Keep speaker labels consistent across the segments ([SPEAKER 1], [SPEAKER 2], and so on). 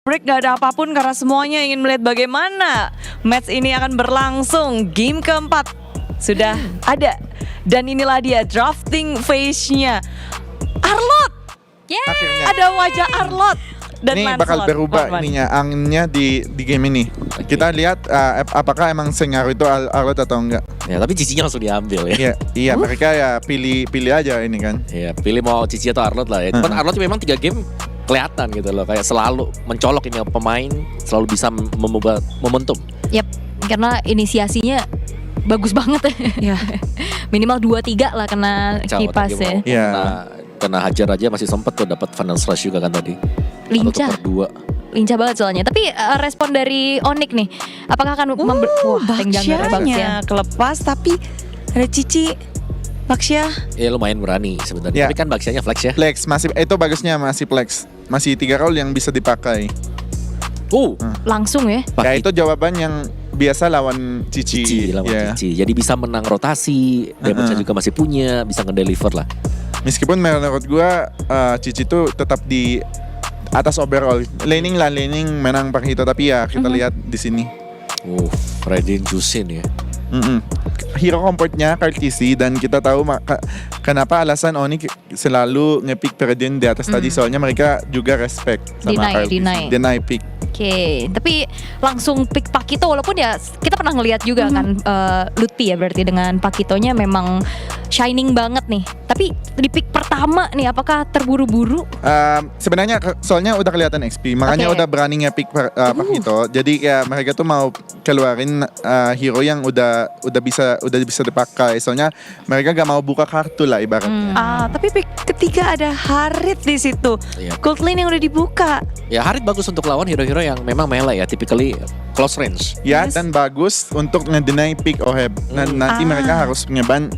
[SPEAKER 1] break, gak ada apapun karena semuanya ingin melihat bagaimana match ini akan berlangsung. Game keempat sudah ada. Dan inilah dia drafting phase-nya. Arlot!
[SPEAKER 2] Akhirnya.
[SPEAKER 1] Ada wajah Arlot. Dan
[SPEAKER 2] Ini
[SPEAKER 1] Lancelot.
[SPEAKER 2] bakal berubah
[SPEAKER 1] Warman.
[SPEAKER 2] ininya, anginnya di game ini. Kita lihat apakah emang sengaruh itu Arlot atau enggak.
[SPEAKER 3] Ya, tapi Cici langsung diambil ya.
[SPEAKER 2] Iya, mereka ya pilih aja ini kan.
[SPEAKER 3] Ya, pilih mau Cici atau Arlot lah ya. Cuman Arlot memang 3 game kelihatan gitu loh, kayak selalu mencolok ini pemain, selalu bisa memubah momentum.
[SPEAKER 4] Yap, karena inisiasinya bagus banget ya.
[SPEAKER 1] Ya.
[SPEAKER 4] Minimal 2-3 lah kena
[SPEAKER 3] Kacau,
[SPEAKER 4] kipas
[SPEAKER 3] tadi
[SPEAKER 4] ya.
[SPEAKER 3] mau
[SPEAKER 2] Iya.
[SPEAKER 3] kena hajar aja masih sempet tuh dapat final slash juga kan tadi.
[SPEAKER 4] Lincah.
[SPEAKER 3] 1/2.
[SPEAKER 4] Lincah banget soalnya. Tapi respon dari Onyx nih, apakah akan wah, tank junglernya bagus ya.
[SPEAKER 1] Baksya kelepas, tapi ada Cici, Baksya.
[SPEAKER 3] Ya lumayan berani sebenarnya.
[SPEAKER 2] Ya.
[SPEAKER 3] Tapi kan Baksianya flex ya.
[SPEAKER 2] Flex masih itu bagusnya masih flex. Masih 3 roll yang bisa dipakai.
[SPEAKER 4] Langsung ya.
[SPEAKER 2] Ya itu jawaban yang biasa lawan Cici.
[SPEAKER 3] Cici lawan
[SPEAKER 2] Ya.
[SPEAKER 3] Cici. Jadi bisa menang rotasi, damage-nya juga masih punya, bisa ngedeliver lah.
[SPEAKER 2] Meskipun menurut gua Cici tuh tetap di atas overall. Laning menang per hito, tapi ya kita lihat di sini.
[SPEAKER 3] Raiden Jusin ya.
[SPEAKER 2] Hero comfortnya Kartisi, dan kita tahu kenapa alasan Oni selalu nge-pick Peredin di atas tadi, soalnya mereka juga respect sama Kartisi. Deny pick.
[SPEAKER 4] Oke, tapi langsung pick Pakito, walaupun ya kita pernah ngelihat juga kan Lutfi ya, berarti dengan Pakitonya memang shining banget nih. Tapi di pick pertama nih, apakah terburu-buru?
[SPEAKER 2] Sebenarnya soalnya udah kelihatan XP, makanya udah berani nge-pick Pakito. Jadi ya mereka tuh mau keluarin hero yang udah bisa dipakai. Soalnya mereka gak mau buka kartu lah ibaratnya.
[SPEAKER 1] Tapi pick ketiga ada Harit di situ.
[SPEAKER 3] Iya.
[SPEAKER 1] Gold lane yang udah dibuka.
[SPEAKER 3] Ya Harit bagus untuk lawan hero-hero yang memang melee ya, typically close range.
[SPEAKER 2] Ya,
[SPEAKER 1] Yes.
[SPEAKER 2] dan bagus untuk nge-deny pick Oheb. Nanti mereka harus ngeban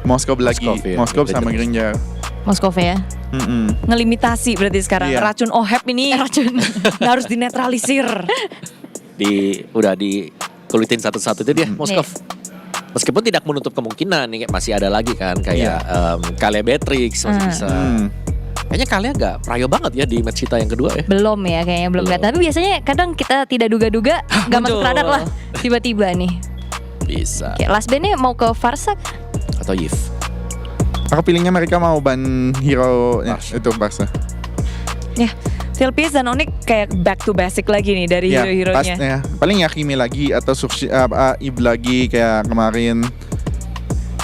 [SPEAKER 2] Moskov lagi.
[SPEAKER 3] Moskov, iya.
[SPEAKER 2] Moskov sama Granger.
[SPEAKER 4] Moskov ya.
[SPEAKER 1] Ngelimitasi berarti sekarang.
[SPEAKER 2] Iya.
[SPEAKER 1] Racun Oheb ini harus dinetralisir.
[SPEAKER 3] Udah dikulitin satu-satu itu dia Moskov. Meskipun tidak menutup kemungkinan nih, masih ada lagi kan kayak Kalia Beatrix masih bisa. Kayaknya Kalia agak prayo banget ya di match kita yang kedua ya.
[SPEAKER 4] Belum ya, kayaknya belum.
[SPEAKER 3] Belum.
[SPEAKER 4] Tapi biasanya kadang kita tidak duga-duga gak masuk
[SPEAKER 1] muncul.
[SPEAKER 4] radar lah. Tiba-tiba nih.
[SPEAKER 3] Bisa.
[SPEAKER 4] Kayak last bandnya mau ke Farsak.
[SPEAKER 3] Atau Yif.
[SPEAKER 2] Aku pilihnya mereka mau ban hero
[SPEAKER 3] Barca.
[SPEAKER 2] itu Barca.
[SPEAKER 1] Ya, Silpies dan Onyx kayak back to basic lagi nih dari
[SPEAKER 2] Ya,
[SPEAKER 1] hero-heronya.
[SPEAKER 2] ya. Paling Yakimi lagi atau Eve lagi kayak kemarin.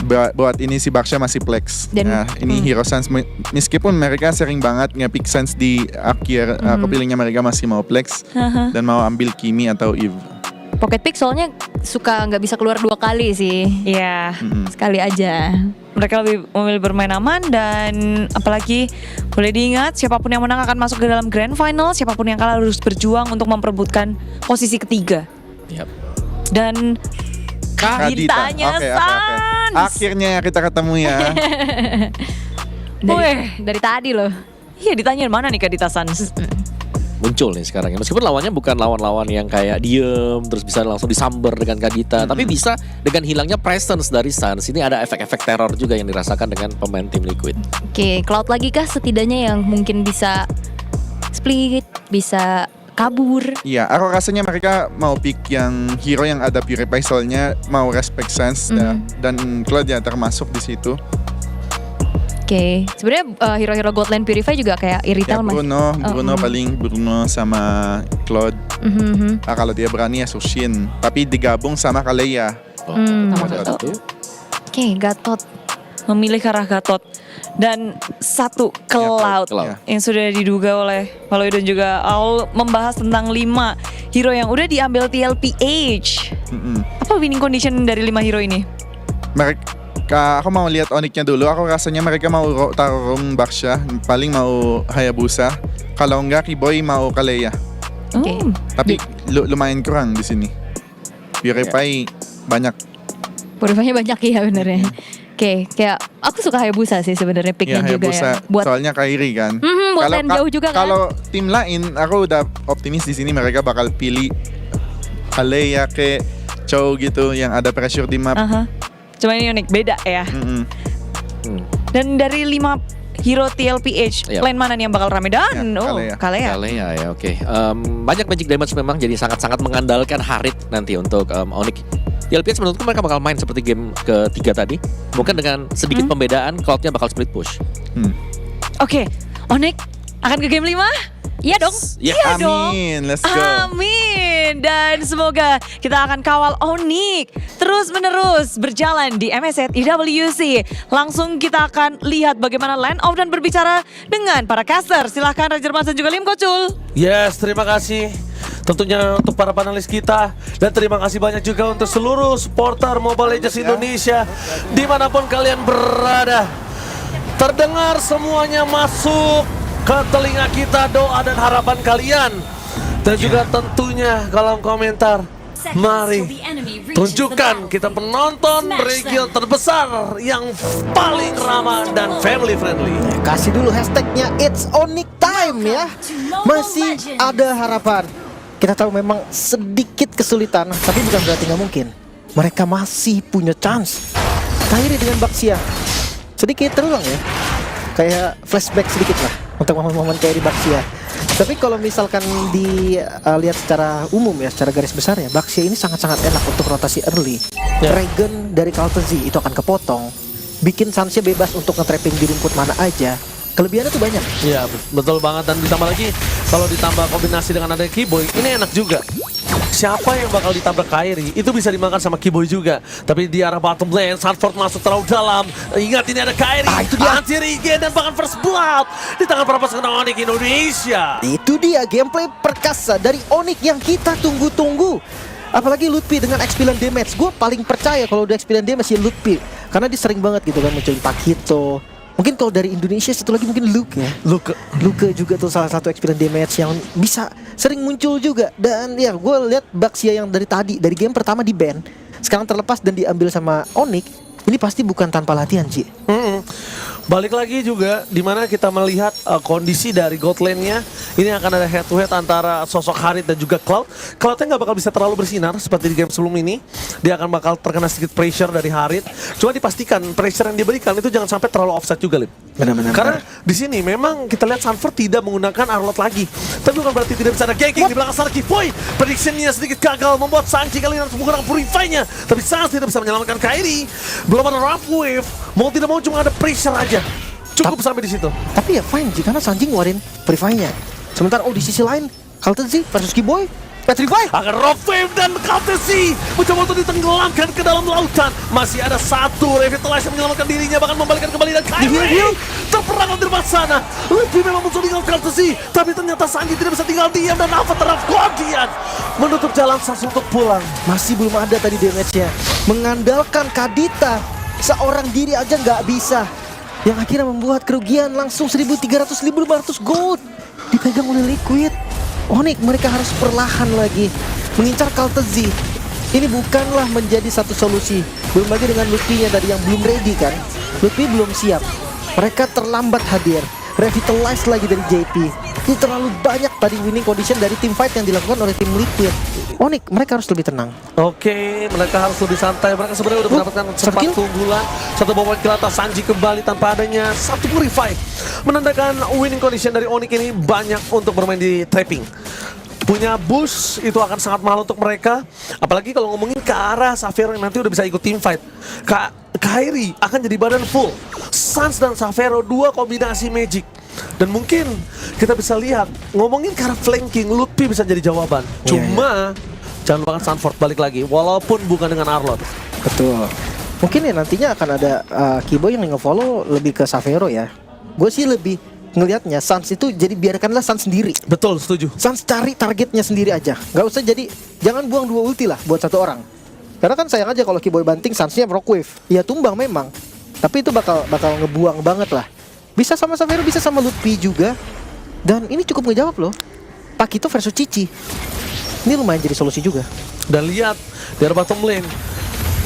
[SPEAKER 2] Buat ini si Baksha masih flex.
[SPEAKER 4] Dan-
[SPEAKER 2] Ini Hero Sans, meskipun mereka sering banget nge-pick Sans di akhir, aku pilihnya mereka masih mau flex dan mau ambil Kimi atau Eve.
[SPEAKER 4] Pocket pick soalnya suka nggak bisa keluar 2 kali sih.
[SPEAKER 1] Iya.
[SPEAKER 4] Sekali aja.
[SPEAKER 1] Mereka lebih memilih bermain aman, dan apalagi boleh diingat siapapun yang menang akan masuk ke dalam grand final, siapapun yang kalah harus berjuang untuk memperebutkan posisi ketiga.
[SPEAKER 3] Yap.
[SPEAKER 1] Dan Kaditanya
[SPEAKER 2] Oke.
[SPEAKER 1] Sans.
[SPEAKER 2] Akhirnya kita ketemu ya.
[SPEAKER 4] Dari tadi loh.
[SPEAKER 1] Iya, ditanya mana nih Kadita Sans?
[SPEAKER 3] Muncul nih sekarang ya. Meskipun lawannya bukan lawan-lawan yang kayak diem terus bisa langsung disamber dengan Kadita, tapi bisa dengan hilangnya presence dari Sans. Ini ada efek-efek teror juga yang dirasakan dengan pemain tim Liquid.
[SPEAKER 4] Oke, Cloud lagi kah setidaknya yang mungkin bisa split, bisa kabur.
[SPEAKER 2] Iya, aku rasanya mereka mau pick yang hero yang ada Purify, soalnya mau respect Sans dan Claude ya termasuk di situ.
[SPEAKER 4] Oke, sebenarnya hero-hero Godland Purify juga kayak
[SPEAKER 2] Ya,
[SPEAKER 4] Irital mas.
[SPEAKER 2] Bruno paling Bruno sama Claude. Kalau dia berani ya Sushin, tapi digabung sama Kaleya.
[SPEAKER 3] Sama
[SPEAKER 4] Gatot.
[SPEAKER 3] satu.
[SPEAKER 4] Oke, Gatot.
[SPEAKER 1] Memilih ke arah Gatot. Dan satu Cloud
[SPEAKER 3] Cloud.
[SPEAKER 1] yang sudah diduga oleh Valoi dan juga Aul membahas tentang 5 hero yang udah diambil TLPH. Apa winning condition dari 5 hero ini?
[SPEAKER 2] Aku mau lihat Onyx-nya dulu. Aku rasanya mereka mau tarung Baksha, paling mau Hayabusa. Kalau enggak Kiboy mau Kaleya.
[SPEAKER 4] Oke.
[SPEAKER 2] Tapi lumayan kurang di sini. Purify banyak.
[SPEAKER 4] Purify-nya banyak ya benernya. Oke, kayak aku suka Hayabusa sih sebenarnya picknya
[SPEAKER 2] Ya
[SPEAKER 4] juga
[SPEAKER 2] Hayabusa,
[SPEAKER 4] ya. Buat
[SPEAKER 2] soalnya Kairi kan.
[SPEAKER 4] buat lane jauh juga kan.
[SPEAKER 2] Kalau tim lain, aku udah optimis di sini mereka bakal pilih Kaleya ke Chow gitu yang ada pressure di map.
[SPEAKER 1] Cuma ini unik, beda ya. Dan dari 5 hero TLPH.
[SPEAKER 3] Iya.
[SPEAKER 1] Lane mana nih yang bakal rame? Dan
[SPEAKER 2] Ya,
[SPEAKER 1] Kalea.
[SPEAKER 3] Kalea ya, oke. Banyak magic damage memang, jadi sangat-sangat mengandalkan Harit nanti untuk Onyx. Di LPS menurutku mereka bakal main seperti game ketiga tadi. Mungkin dengan sedikit pembedaan, Cloud-nya bakal split push.
[SPEAKER 1] Oke, Onyx akan ke game 5?
[SPEAKER 4] Iya dong.
[SPEAKER 3] Ya,
[SPEAKER 1] Iya dong.
[SPEAKER 2] Amin, let's go.
[SPEAKER 1] Amin. Dan semoga kita akan kawal Onyx terus-menerus berjalan di MSZ IWC. Langsung kita akan lihat bagaimana line off dan berbicara dengan para caster. Silahkan Ranger Mas dan juga Lim Kocul.
[SPEAKER 5] Yes, terima kasih tentunya untuk para panelis kita. Dan terima kasih banyak juga untuk seluruh supporter Mobile Legends Indonesia dimanapun kalian berada. Terdengar semuanya masuk ke telinga kita doa dan harapan kalian. Dan juga tentunya kolom komentar. Mari tunjukkan kita penonton region terbesar yang paling ramah dan family friendly.
[SPEAKER 6] Kasih dulu hashtagnya It's Onyx Time ya. Masih ada harapan. Kita tahu memang sedikit kesulitan, tapi bukan berarti nggak mungkin. Mereka masih punya chance. Kairi dengan Baxia sedikit terulang ya. Kayak flashback sedikit lah untuk momen-momen Kairi Baxia. Tapi kalau misalkan dilihat secara umum ya, secara garis besar ya, Baxia ini sangat-sangat enak untuk rotasi early. Regen dari Kaltezi itu akan kepotong. Bikin Sansnya bebas untuk nge-trapping di rumput mana aja. Kelebihannya tuh banyak.
[SPEAKER 5] Iya betul banget, dan ditambah lagi kalau ditambah kombinasi dengan ada Keyboy, ini enak juga. Siapa yang bakal ditabrak Kairi itu bisa dimakan sama Keyboy juga. Tapi di arah bottom lane, Sanford masuk terlalu dalam. Ingat ini ada Kairi,
[SPEAKER 6] itu dia.
[SPEAKER 5] anti-regen dan bahkan first blood di tangan para pasukan Onyx Indonesia.
[SPEAKER 6] Itu dia gameplay perkasa dari Onyx yang kita tunggu-tunggu. Apalagi Lutfi dengan X9 damage. Gue paling percaya kalau udah X9 damage ya Lutfi. Karena dia sering banget gitu kan munculin Pakito. Mungkin kalau dari Indonesia satu lagi mungkin Luke ya. Luke juga tuh salah satu X9 damage yang bisa sering muncul juga. Dan ya gue lihat Baxia yang dari tadi, dari game pertama di ban, sekarang terlepas dan diambil sama Onyx. Ini pasti bukan tanpa latihan Ci.
[SPEAKER 5] Balik lagi juga dimana kita melihat kondisi dari gold lane-nya. Ini akan ada head to head antara sosok Harit dan juga Cloud. Cloud-nya nggak bakal bisa terlalu bersinar seperti di game sebelum ini. Dia akan bakal terkena sedikit pressure dari Harit. Cuma dipastikan pressure yang diberikan itu jangan sampai terlalu offset juga, Lip.
[SPEAKER 6] Benar-benar.
[SPEAKER 5] Karena di sini memang kita lihat Sanford tidak menggunakan Arlot lagi. Tapi bukan berarti tidak bisa ada ganking di belakang sana. Keyboy prediksinya sedikit gagal, membuat Sanji kali ini harus menggunakan Purify-nya. Tapi Sanji tidak bisa menyelamatkan Kairi. Belum ada Rough Wave. Mau tidak mau cuma ada pressure aja. Cukup sampai di situ.
[SPEAKER 6] Tapi ya fine Ci, karena Sanji ngeluarin Purify-nya. Sementara di sisi lain Kaltezi versus Keyboy Petrify.
[SPEAKER 5] Akan Rough Wave dan Kaltezi mencoba untuk ditenggelamkan ke dalam lautan. Masih ada satu Revitalize yang menyelamatkan dirinya, bahkan membalikkan kembali dan Kairi terperangkap di depan sana. Lebih memang muncul tinggal Kaltezi, tapi ternyata Sanji tidak bisa tinggal diam dan Avatar of Guardian menutup jalan Sans untuk pulang.
[SPEAKER 6] Masih belum ada tadi damage-nya. Mengandalkan Kadita seorang diri aja nggak bisa. Yang akhirnya membuat kerugian langsung 1.300-1.500 gold. Dipegang oleh Liquid. Onyx mereka harus perlahan lagi mengincar Kaltezi. Ini bukanlah menjadi satu solusi. Belum lagi dengan Lutfi-nya tadi yang belum ready kan. Lutfi belum siap. Mereka terlambat hadir. Revitalize lagi dari JP. Ini terlalu banyak tadi winning condition dari team fight yang dilakukan oleh tim Liquid. Onyx mereka harus lebih tenang.
[SPEAKER 5] Oke, mereka harus lebih santai. Mereka sebenarnya udah mendapatkan sempat
[SPEAKER 6] kill.
[SPEAKER 5] keunggulan. Satu bobot kill atas Sanji kembali tanpa adanya satu Purify. Menandakan winning condition dari Onyx ini banyak untuk bermain di trapping. Punya boost itu akan sangat mahal untuk mereka. Apalagi kalau ngomongin ke arah Xavero yang nanti udah bisa ikut team fight. Kairi akan jadi badan full. Sans dan Xavero dua kombinasi magic. Dan mungkin kita bisa lihat ngomongin ke arah flanking, Lutfi bisa jadi jawaban. Cuma jangan lupakan Sanford balik lagi, walaupun bukan dengan Arlot.
[SPEAKER 6] Betul. Mungkin ya nantinya akan ada Keyboy yang nge-follow lebih ke Xavero ya. Gue sih lebih ngelihatnya Sans itu jadi biarkanlah Sans sendiri.
[SPEAKER 5] Betul, setuju.
[SPEAKER 6] Sans cari targetnya sendiri aja. Nggak usah jadi, jangan buang dua ulti lah buat satu orang. Karena kan sayang aja kalau Keyboy banting Sansnya Rock Wave. Ya tumbang memang. Tapi itu bakal ngebuang banget lah. Bisa sama Xavero, bisa sama Lutfi juga. Dan ini cukup ngejawab loh. Pakito versus Cici. Ini lumayan jadi solusi juga.
[SPEAKER 5] Dan lihat dari bottom lane.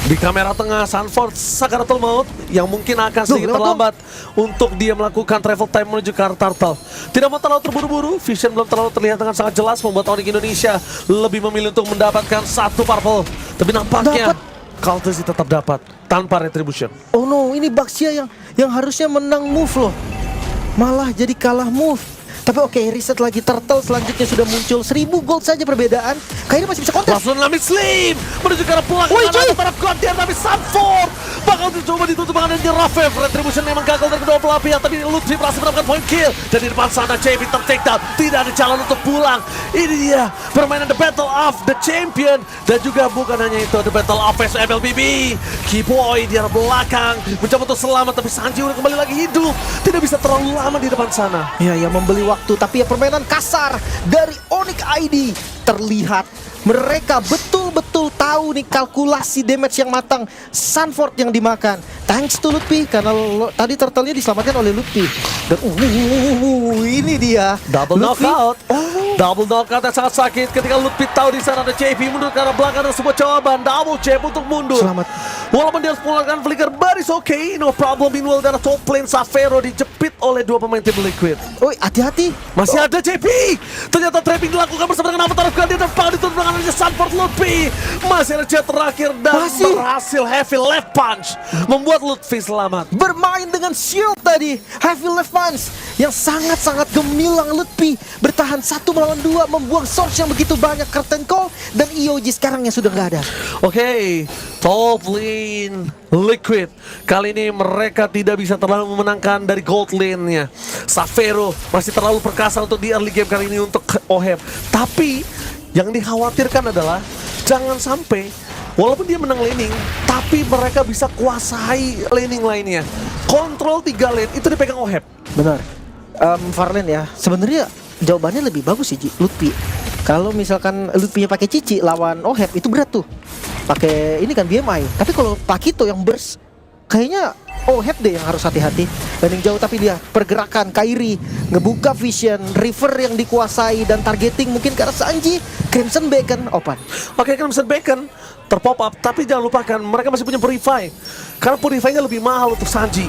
[SPEAKER 5] Di kamera tengah Sanford Sakaratul Maut yang mungkin akan sedikit terlambat untuk dia melakukan travel time menuju ke arah Turtle. Tidak mau terlalu terburu-buru, Vision belum terlalu terlihat dengan sangat jelas, membuat Onyx Indonesia lebih memilih untuk mendapatkan satu purple. Tapi nampaknya Kaltezi tetap dapat tanpa retribution.
[SPEAKER 6] Oh no, ini Baxia yang harusnya menang move loh. malah jadi kalah move. Tapi oke, reset lagi. Turtle selanjutnya sudah muncul. 1000 gold saja perbedaan. Kayaknya masih bisa kontes.
[SPEAKER 5] Langsung Lamit Slim menuju ke arah pulang
[SPEAKER 6] Woi, coy.
[SPEAKER 5] antara Guardian, tapi Sanford bakal dicoba ditutup dengan adanya Rafev. Retribution memang gagal dari kedua belah pihak, tapi Lutfi berhasil mendapatkan point kill. Dan di depan sana JP ter-take down, tidak ada jalan untuk pulang. Ini dia permainan The Battle of the Champion. Dan juga bukan hanya itu, The Battle of MLBB. Keyboy di arah belakang mencoba untuk selamat, tapi Sanji udah kembali lagi hidup. Tidak bisa terlalu lama di depan sana.
[SPEAKER 6] Ya, membeli waktu, tapi ya permainan kasar dari Onyx ID terlihat. Mereka betul-betul tahu nih kalkulasi damage yang matang. Sanford yang dimakan. Thanks to Lutfi, karena tadi turtle-nya diselamatkan oleh Lutfi. Dan ini dia
[SPEAKER 5] Double
[SPEAKER 6] Lutfi.
[SPEAKER 5] knockout. Double knockout yang sangat sakit ketika Lutfi tahu di sana ada JP mundur ke arah belakang dan sebuah jawaban double jab untuk mundur.
[SPEAKER 6] Selamat.
[SPEAKER 5] Walaupun dia harus mengeluarkan flicker, but it's okay, no problem. Meanwhile dari top lane Savero dijepit oleh dua pemain tim Liquid.
[SPEAKER 6] Oi, hati-hati.
[SPEAKER 5] Masih ada JP. Ternyata trapping dilakukan bersama dengan Avatar of Guardian dan bakal ditutup dengan adanya Sanford Lutfi. Masih ada jet terakhir dan
[SPEAKER 6] Masih.
[SPEAKER 5] berhasil heavy left punch membuat Lutfi selamat.
[SPEAKER 6] Bermain dengan shield tadi. Heavy left punch yang sangat-sangat gemilang. Lutfi bertahan 1 melawan 2, membuang source yang begitu banyak. Curtain Call dan EOG sekarang yang sudah nggak ada.
[SPEAKER 5] Oke, top lane Liquid. Kali ini mereka tidak bisa terlalu memenangkan dari gold lane-nya. Savero masih terlalu perkasa untuk di early game kali ini untuk OHEP. Tapi yang dikhawatirkan adalah jangan sampai walaupun dia menang laning, tapi mereka bisa kuasai laning lainnya. Kontrol 3 lane itu dipegang OHEP.
[SPEAKER 6] Benar. Farlane ya, sebenarnya jawabannya lebih bagus sih Lutfi. Kalau misalkan Lutfinya pakai Cici lawan OHEP itu berat tuh. Pakai ini kan BMI. Tapi kalau Pakito yang burst, kayaknya OHEP deh yang harus hati-hati. Landing jauh, tapi dia pergerakan Kairi ngebuka vision, River yang dikuasai dan targeting mungkin ke arah Sanji. Crimson Bacon open.
[SPEAKER 5] Oke, Crimson Bacon terpop up, tapi jangan lupakan mereka masih punya Purify. Karena Purify-nya lebih mahal untuk Sanji.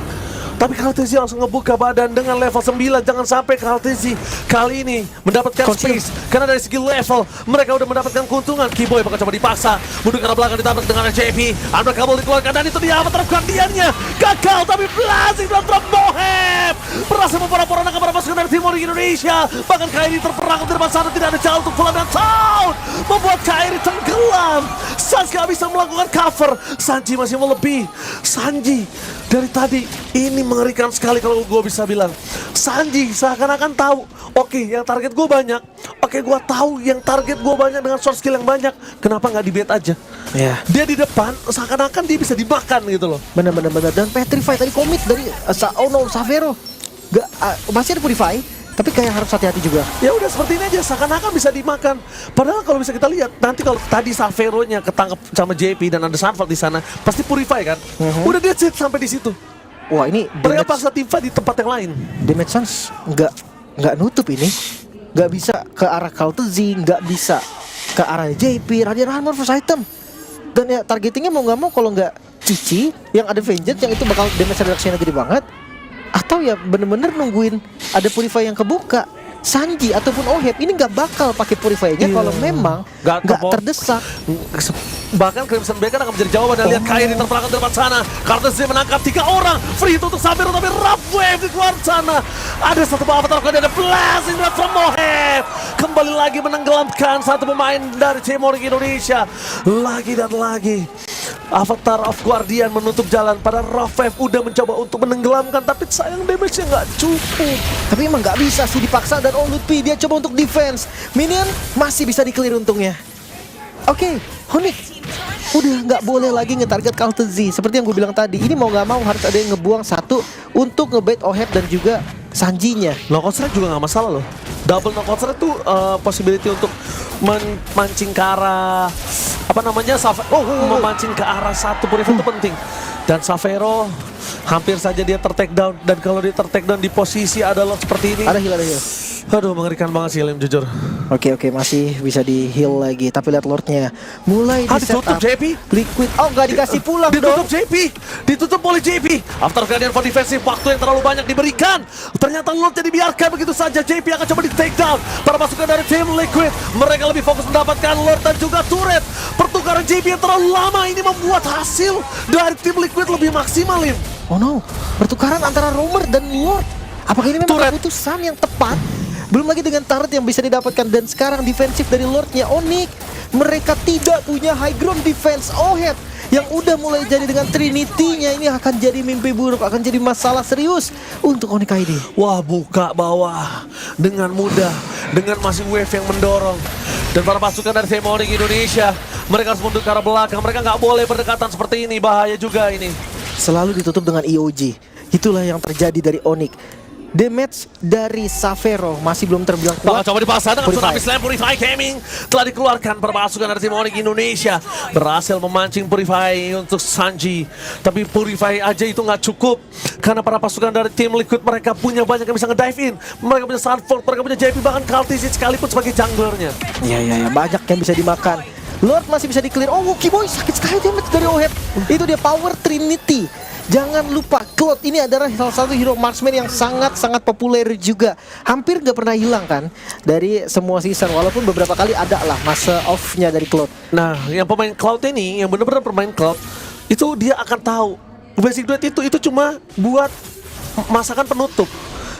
[SPEAKER 5] Tapi Kaltesi langsung ngebuka badan dengan level 9. Jangan sampai Kaltesi kali ini mendapatkan space. Karena dari segi level mereka udah mendapatkan keuntungan. Keyboy bakal coba dipaksa. Mundur ke arah belakang ditabrak dengan JP. Ambil kabel dikeluarkan dan itu dia Avatar Guardiannya. Gagal tapi blazing dalam drop Bohem. Berhasil memporak-porandakan para pasukan dari Timor Indonesia. Bahkan Kairi terperangkap di depan sana. Tidak ada jalan untuk pulang dan Town membuat Kairi tenggelam. Sanji gak bisa melakukan cover. Sanji masih melebih. Sanji dari tadi ini mengerikan sekali kalau gue bisa bilang. Sanji seakan-akan tahu, oke, yang target gue banyak. Oke, gue tahu yang target gue banyak dengan source skill yang banyak. Kenapa nggak di bait aja?
[SPEAKER 6] Ya.
[SPEAKER 5] Dia di depan, seakan-akan dia bisa dimakan gitu loh.
[SPEAKER 6] Benar. Dan Petrify tadi komit dari Savero. Gak, masih ada Purify, tapi kayak harus hati-hati juga.
[SPEAKER 5] Ya udah seperti ini aja, seakan-akan bisa dimakan. Padahal kalau bisa kita lihat, nanti kalau tadi Savero-nya ketangkep sama JP dan ada Sanford di sana, pasti Purify kan? Udah dia set sampai di situ.
[SPEAKER 6] Wah, ini
[SPEAKER 5] Mereka paksa Tifa di tempat yang lain.
[SPEAKER 6] Damage Sans nggak nutup ini. Nggak bisa ke arah Kaltezi, nggak bisa ke arah JP, Radiant Armor first item. Dan ya targetingnya mau nggak mau kalau nggak Cici yang ada Vengeance yang itu bakal damage reduction-nya gede banget. Atau ya bener-bener nungguin ada Purify yang kebuka. Sanji ataupun OHEP ini nggak bakal pakai Purify-nya kalau memang nggak terdesak.
[SPEAKER 5] Bahkan Crimson Bacon akan menjadi jawaban dan lihat Kairi terperangkap di depan sana. Kartesi menangkap 3 orang. Free itu untuk Savero tapi Rough Wave di luar sana. Ada satu avatar kode, ada Blazing from OHEP. Kembali lagi menenggelamkan satu pemain dari Timor Indonesia. Lagi dan lagi. Avatar of Guardian menutup jalan. Pada Rafev udah mencoba untuk menenggelamkan, tapi sayang damage-nya nggak cukup.
[SPEAKER 6] Tapi emang nggak bisa sih dipaksa dan Lutfi dia coba untuk defense. Minion masih bisa di-clear untungnya. Oke, Onyx udah nggak boleh lagi nge-target Kaltezi. Seperti yang gue bilang tadi, ini mau nggak mau harus ada yang ngebuang satu untuk ngebait OHEP dan juga Sanjinya.
[SPEAKER 5] Knockout strike juga nggak masalah loh. Double knockout strike tuh possibility untuk memancing ke arah memancing ke arah satu Purify itu penting. Dan Savero hampir saja dia ter-take down. Dan kalau dia ter-take down di posisi ada lock seperti ini,
[SPEAKER 6] Ada heal.
[SPEAKER 5] aduh mengerikan banget sih Lim, jujur.
[SPEAKER 6] Oke, masih bisa di heal lagi. Tapi lihat Lordnya mulai di
[SPEAKER 5] Ditutup
[SPEAKER 6] setup.
[SPEAKER 5] JP.
[SPEAKER 6] Liquid, nggak dikasih pulang
[SPEAKER 5] Ditutup
[SPEAKER 6] dong.
[SPEAKER 5] JP. Ditutup oleh JP. After Guardian for defensive, waktu yang terlalu banyak diberikan. Ternyata Lordnya dibiarkan begitu saja. JP akan coba di take down. Para pasukan dari tim Liquid, mereka lebih fokus mendapatkan Lord dan juga turret. Pertukaran JP yang terlalu lama ini membuat hasil dari tim Liquid lebih maksimal, Lim.
[SPEAKER 6] Oh no, pertukaran antara Roamer dan Lord. Apakah ini memang
[SPEAKER 5] Turret.
[SPEAKER 6] keputusan yang tepat? Belum lagi dengan turret yang bisa didapatkan, dan sekarang defensif dari Lordnya Onyx. Mereka tidak punya high ground defense. Ohead yang udah mulai jadi dengan Trinity-nya ini akan jadi mimpi buruk, akan jadi masalah serius untuk Onyx ID.
[SPEAKER 5] Wah, buka bawah dengan mudah, dengan masih wave yang mendorong. Dan para pasukan dari tim Onyx Indonesia, mereka harus mundur ke arah belakang. Mereka nggak boleh berdekatan seperti ini, bahaya juga ini.
[SPEAKER 6] Selalu ditutup dengan EOG. Itulah yang terjadi dari Onyx. Damage dari Savero masih belum terbilang
[SPEAKER 5] Bakal
[SPEAKER 6] kuat.
[SPEAKER 5] coba dipaksa dengan
[SPEAKER 6] Purify.
[SPEAKER 5] tsunami slam. Purify Gaming telah dikeluarkan para pasukan dari tim Onyx Indonesia. Berhasil memancing Purify untuk Sanji. Tapi Purify aja itu nggak cukup. Karena para pasukan dari tim Liquid mereka punya banyak yang bisa nge-dive in. Mereka punya Sanford, mereka punya JP, bahkan Kaltisit sekalipun sebagai junglernya.
[SPEAKER 6] Ya, banyak yang bisa dimakan. Lord masih bisa di-clear. Oh, Wookie Boy sakit sekali damage dari Ohead. Itu dia power Trinity. Jangan lupa, Cloud ini adalah salah satu hero marksman yang sangat-sangat populer juga. Hampir nggak pernah hilang kan dari semua season. Walaupun beberapa kali ada lah masa off-nya dari Cloud.
[SPEAKER 5] Nah, yang pemain Cloud ini, yang benar-benar pemain Cloud, itu dia akan tahu basic duet itu cuma buat masakan penutup.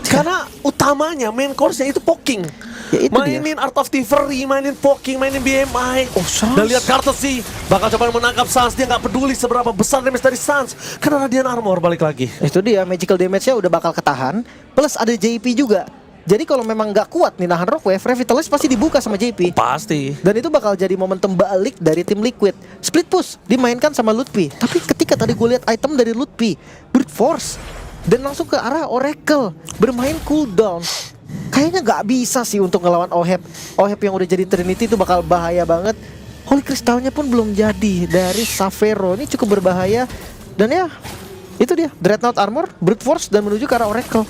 [SPEAKER 5] Karena utamanya main course-nya itu poking.
[SPEAKER 6] Ya, itu
[SPEAKER 5] Mainin Art of Thievery, mainin poking, mainin BMI.
[SPEAKER 6] Oh, Sans.
[SPEAKER 5] Dan lihat Courtesy, bakal coba menangkap Sans. Dia nggak peduli seberapa besar damage dari Sans, karena Radiant Armor balik lagi.
[SPEAKER 6] Itu dia, magical damage-nya udah bakal ketahan. Plus ada JP juga. Jadi kalau memang nggak kuat nih nahan Rockwave, Revitalize pasti dibuka sama JP.
[SPEAKER 5] Pasti.
[SPEAKER 6] Dan itu bakal jadi momentum balik dari tim Liquid. Split push dimainkan sama Lutfi. Tapi ketika tadi gue lihat item dari Lutfi, Brute Force, dan langsung ke arah Oracle, bermain cooldown. Kayaknya nggak bisa sih untuk ngelawan Oheb. Oheb yang udah jadi Trinity itu bakal bahaya banget. Holy Crystal-nya pun belum jadi dari Savero. Ini cukup berbahaya. Dan ya, itu dia Dreadnought Armor, Brute Force, dan menuju ke arah Oracle.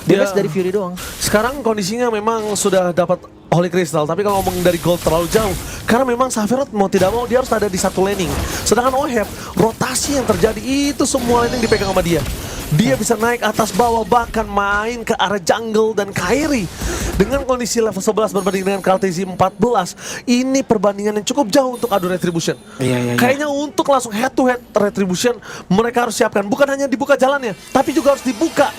[SPEAKER 6] Damage dari Fury doang.
[SPEAKER 5] Sekarang kondisinya memang sudah dapat Holy Crystal, tapi kalau ngomong dari gold terlalu jauh, karena memang Savero mau tidak mau dia harus ada di satu laning. Sedangkan Oheb, rotasi yang terjadi itu semua laning dipegang sama dia. Dia bisa naik atas bawah, bahkan main ke arah jungle dan Kairi. Dengan kondisi level 11 berbanding dengan Kaltesi 14, ini perbandingan yang cukup jauh untuk adu Retribution.
[SPEAKER 6] Iya.
[SPEAKER 5] Kayaknya untuk langsung head to head Retribution, mereka harus siapkan. Bukan hanya dibuka jalannya, tapi juga harus dibuka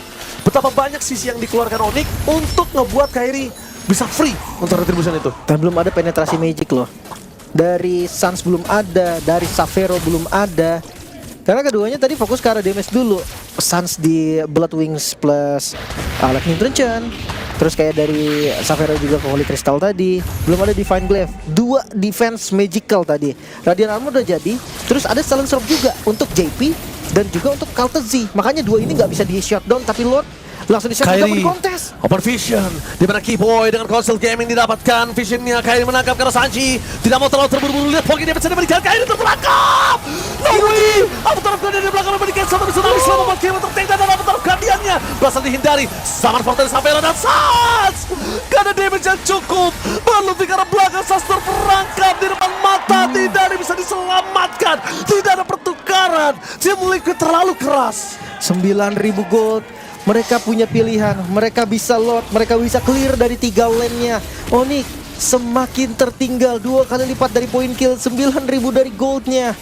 [SPEAKER 5] betapa banyak sisi yang dikeluarkan Onyx untuk ngebuat Kairi bisa free untuk Retribution itu.
[SPEAKER 6] Dan belum ada penetrasi magic loh. Dari Sans belum ada, dari Savero belum ada. Karena keduanya tadi fokus ke arah damage dulu. Sans di Blood Wings plus Lightning Truncheon. Terus kayak dari Savero juga ke Holy Crystal tadi. Belum ada Divine Glaive. 2 defense magical tadi. Radiant Armor udah jadi. Terus ada Silent Sword juga untuk JP dan juga untuk Kaltezi. Makanya 2 ini nggak bisa di shutdown, tapi Lord langsung di shutdown
[SPEAKER 5] Kairi
[SPEAKER 6] di kontes.
[SPEAKER 5] Open Vision, di mana Keyboy dengan Console Gaming didapatkan visionnya. Kairi menangkap karena Sanji tidak mau terlalu terburu-buru. Lihat poin dia bisa diberikan. Kairi terperangkap. Nawi, Abu Taraf Guardian di belakang memberikan satu tsunami selama 4 game untuk take down, dan Abu Taraf Guardiannya berhasil dihindari. Zaman Fortnite sampai dan Sans. Gak ada damage yang cukup. Perlu di arah belakang, Sans terperangkap di depan mata. Tidak ada bisa diselamatkan. Tidak ada pertukaran. Tim Liquid terlalu keras.
[SPEAKER 6] 9.000 gold. Mereka punya pilihan, mereka bisa load, mereka bisa clear dari 3 lane-nya. Onyx semakin tertinggal 2 kali lipat dari poin kill, 9.000 dari goldnya.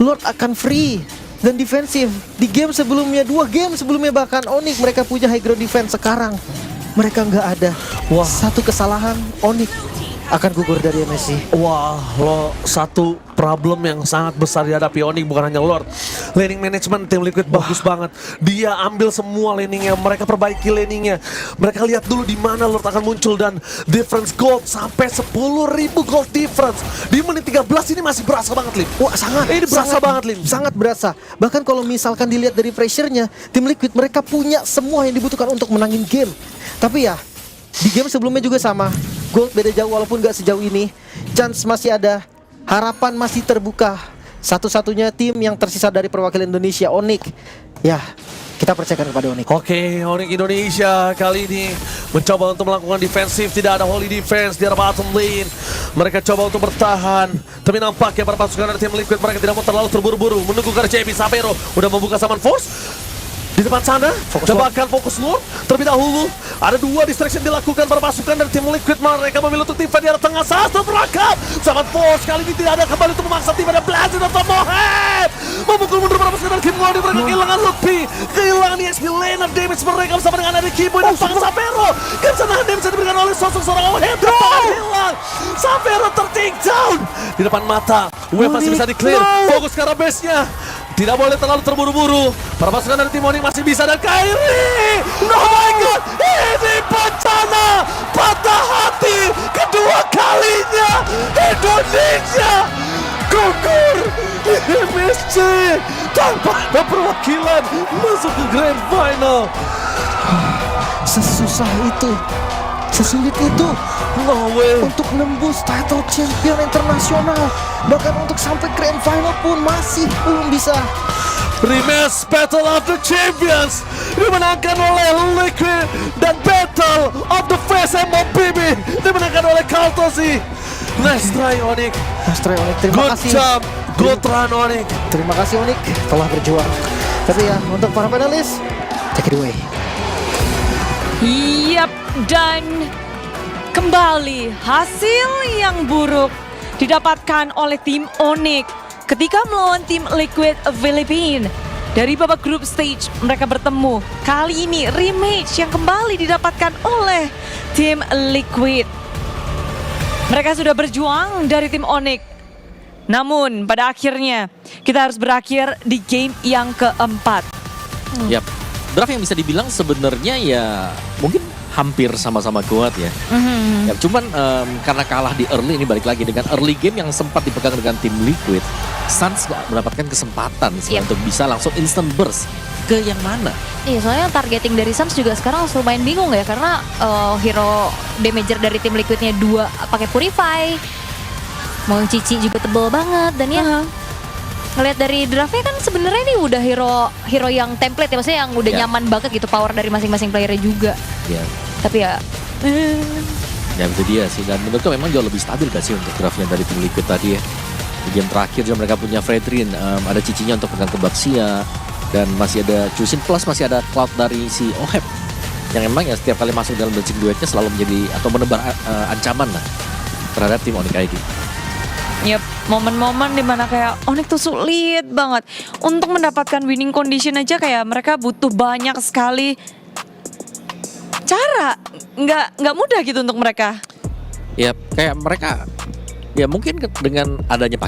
[SPEAKER 6] Lord akan free dan defensif. Di game sebelumnya, 2 game sebelumnya bahkan Onyx mereka punya high ground defense. Sekarang mereka nggak ada.
[SPEAKER 5] Wah.
[SPEAKER 6] Satu kesalahan, Onyx akan gugur dari MSC.
[SPEAKER 5] Wah, lo satu problem yang sangat besar dihadapi Onyx, bukan hanya Lord. Laning management tim Liquid bagus banget. Dia ambil semua laningnya, mereka perbaiki laningnya. Mereka lihat dulu di mana Lord akan muncul, dan difference gold sampai 10.000 gold difference. Di menit 13 ini masih berasa banget, Lim.
[SPEAKER 6] Wah, sangat.
[SPEAKER 5] Ini berasa banget, Lim.
[SPEAKER 6] Sangat berasa. Bahkan kalau misalkan dilihat dari pressure-nya, tim Liquid mereka punya semua yang dibutuhkan untuk menangin game. Tapi ya, di game sebelumnya juga sama. Gold beda jauh walaupun gak sejauh ini. Chance masih ada, harapan masih terbuka. Satu-satunya tim yang tersisa dari perwakilan Indonesia, Onyx. Ya, kita percayakan kepada Onyx.
[SPEAKER 5] Oke, Onyx Indonesia kali ini mencoba untuk melakukan defensif. Tidak ada holy defense di arah bottom lane. Mereka coba untuk bertahan, tapi nampaknya para pasukan dari tim Liquid mereka tidak mau terlalu terburu-buru. Menunggu karena JB Savero udah membuka Summon Force. Di depan sana, coba akan fokus Lord terlebih dahulu. Ada 2 distraction dilakukan para pasukan dari tim Liquid. Mereka memilih untuk tiba di arah tengah. Sas terperangkap. Summon Force kali ini tidak ada, kembali untuk memaksa tiba. Ada Blast dan Moheb memukul mundur para pasukan dari tim Odi mereka kehilangan Lutfi, kehilangan EXP laner damage mereka bersama dengan ada Kiboy dan Bang Savero. Gak bisa nahan damage yang diberikan oleh sosok seorang Hendro. Hilang, Savero ter-take down di depan mata. Wave masih bisa di-clear, fokus ke arah base-nya. Tidak boleh terlalu terburu-buru. Para pasukan dari tim Onyx masih bisa dan Kairi. Oh my god, ini bencana patah hati kedua kalinya. Indonesia gugur di MSC tanpa ada perwakilan masuk ke Grand Final.
[SPEAKER 6] Sesusah itu, sesulit itu
[SPEAKER 5] No way.
[SPEAKER 6] untuk nembus title champion internasional. Bahkan untuk sampai grand final pun masih belum bisa.
[SPEAKER 5] Rematch Battle of the Champions dimenangkan oleh Liquid dan Battle of the Face MOPB dimenangkan oleh Kaltosi. Nice try Onyx.
[SPEAKER 6] Mas Troy Onyx, terima
[SPEAKER 5] Good
[SPEAKER 6] kasih.
[SPEAKER 5] job. Good run Onyx.
[SPEAKER 6] Terima kasih Onyx telah berjuang. Tapi ya untuk para panelis, take it away.
[SPEAKER 1] Yap, dan kembali hasil yang buruk didapatkan oleh tim Onyx ketika melawan tim Liquid Philippines. Dari babak group stage mereka bertemu. Kali ini rematch yang kembali didapatkan oleh tim Liquid. Mereka sudah berjuang dari tim Onyx. Namun pada akhirnya kita harus berakhir di game yang keempat.
[SPEAKER 3] Yap. Draft yang bisa dibilang sebenarnya ya mungkin hampir sama-sama kuat ya. Ya cuman karena kalah di early ini balik lagi dengan early game yang sempat dipegang dengan tim Liquid, Suns gak mendapatkan kesempatan untuk bisa langsung instant burst ke yang mana.
[SPEAKER 4] Iya, soalnya targeting dari Suns juga sekarang lumayan bingung ya, karena hero damager dari tim Liquidnya 2 pakai Purify, mau Cici juga tebel banget, dan ya ngelihat dari draftnya kan sebenarnya ini udah hero yang template ya, maksudnya yang udah nyaman banget gitu power dari masing-masing playernya juga.
[SPEAKER 3] Ya.
[SPEAKER 4] Tapi ya
[SPEAKER 3] Ya itu dia sih, dan menurutku memang jauh lebih stabil gak sih untuk draftnya dari tim Liquid tadi ya. Di game terakhir juga mereka punya Fredrin, ada cicinya untuk pegang Kebaksia, dan masih ada Chusin plus masih ada Cloud dari si Oheb yang emang ya setiap kali masuk dalam benching duetnya selalu menjadi atau menebar ancaman lah terhadap tim Onyx ID.
[SPEAKER 1] Yep, momen-momen dimana kayak Onyx tuh sulit banget untuk mendapatkan winning condition aja, kayak mereka butuh banyak sekali cara, nggak mudah gitu untuk mereka.
[SPEAKER 3] Ya kayak mereka ya mungkin dengan adanya